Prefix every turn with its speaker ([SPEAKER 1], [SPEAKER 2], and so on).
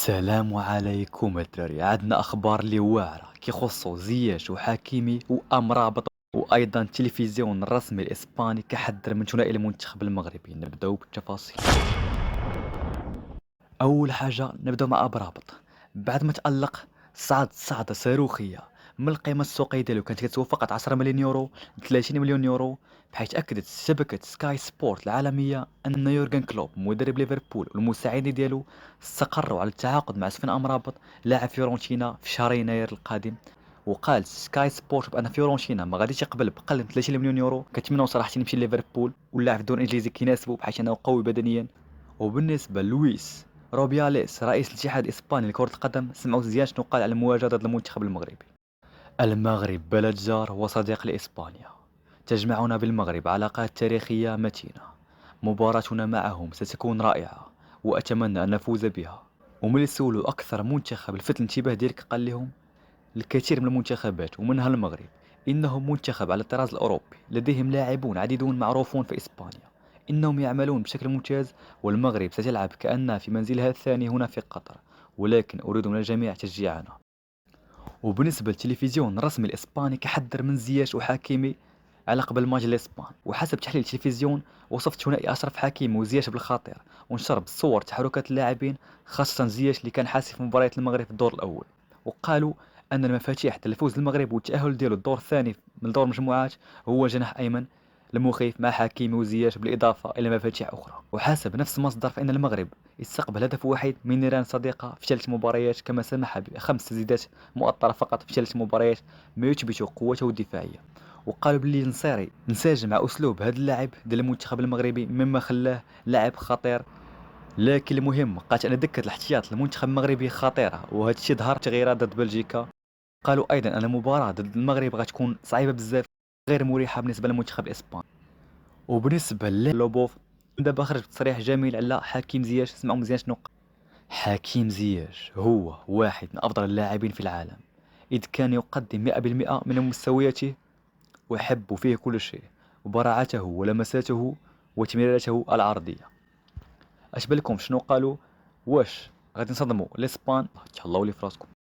[SPEAKER 1] السلام عليكم الدراري. عندنا اخبار اللي واعره كيخصوا زياش وحكيمي وامرابط، وايضا التلفزيون الرسمي الاسباني كحذر من ثنائي المنتخب المغربي. نبداو بالتفاصيل. اول حاجه نبداو مع ابرابط. بعد ما تالق صعد صعده صاروخيه من القيمه السوقيه ديالو كانت كتسوى فقط 10 مليون يورو ل 30 مليون يورو، بحيث اكدت شبكه سكاي سبورت العالميه ان يورغن كلوب مدرب ليفربول والمساعدين ديالو استقروا على التعاقد مع سفن امرابط لاعب فيورنتينا في شهر يناير القادم. وقال سكاي سبورت بان فيورنتينا ما غاديش يقبل بقل من 30 مليون يورو، كتمنوا صراحه يمشي ليفربول واللاعب في الدوري الانجليزي كيناسبو بحيث انه قوي بدنيا. وبالنسبه لويس روبياليس رئيس الاتحاد الإسباني لكرة القدم، سمعوا زيان شنو قال على المواجهة ضد المنتخب المغربي. المغرب بلد جار وصديق لإسبانيا، تجمعنا بالمغرب علاقات تاريخية متينة. مباراتنا معهم ستكون رائعة وأتمنى أن نفوز بها. وملي سولوا أكثر منتخب لفت الانتباه ديالك، قال لهم الكثير من المنتخبات ومنها المغرب إنهم منتخب على الطراز الأوروبي، لديهم لاعبون عديدون معروفون في إسبانيا، إنهم يعملون بشكل ممتاز، والمغرب ستلعب كأنها في منزلها الثاني هنا في قطر، ولكن أريد من الجميع تشجيعنا. وبالنسبة للتلفزيون الرسمي الإسباني كحذر من زياش وحكيمي على قبل ماتش الإسبان، وحسب تحليل التلفزيون وصف ثنائي أشرف حكيمي وزياش بالخطير، ونشر بالصور تحركات اللاعبين خاصة زياش اللي كان حاسم في مباريات المغرب في الدور الأول. وقالوا أن المفاتيح للفوز المغرب والتأهل ديالو الدور الثاني من دور المجموعات هو جناح أيمن المخيف مع حكيمي وزياش، بالإضافة إلى مفاتيح أخرى. وحسب نفس المصدر فإن المغرب يستقبل هدف واحد من نيران صديقة في 3 مباريات، كما سمح ب5 تسديدات مؤطرة فقط في 3 مباريات، ما يثبت قوته الدفاعية. وقالوا باللي النصيري انسجم مع أسلوب هذا اللاعب ديال المنتخب المغربي مما خلاه لاعب خطير. لكن المهم بقات أن دكة الاحتياط للمنتخب المغربي خطيرة، وهذا الشيء ظهر تغييرات ضد بلجيكا. قالوا أيضا أن المباراة ضد المغرب غتكون صعيبة بزاف، غير مريحة بالنسبة للمنتخب الإسباني. وبالنسبة للوبوف، دابا خرج بتصريح جميل على حكيم زياش. سمعوا مزيان شنو قال. حكيم زياش هو واحد من أفضل اللاعبين في العالم، إذ كان يقدم 100% من مستوياته، وأحب فيه كل شيء، وبراعته ولمساته وتمريراته العرضية. أش بالكم شنو قالوا؟ واش غادي نصدموا الإسبان؟ تهلاو لي فراسكم.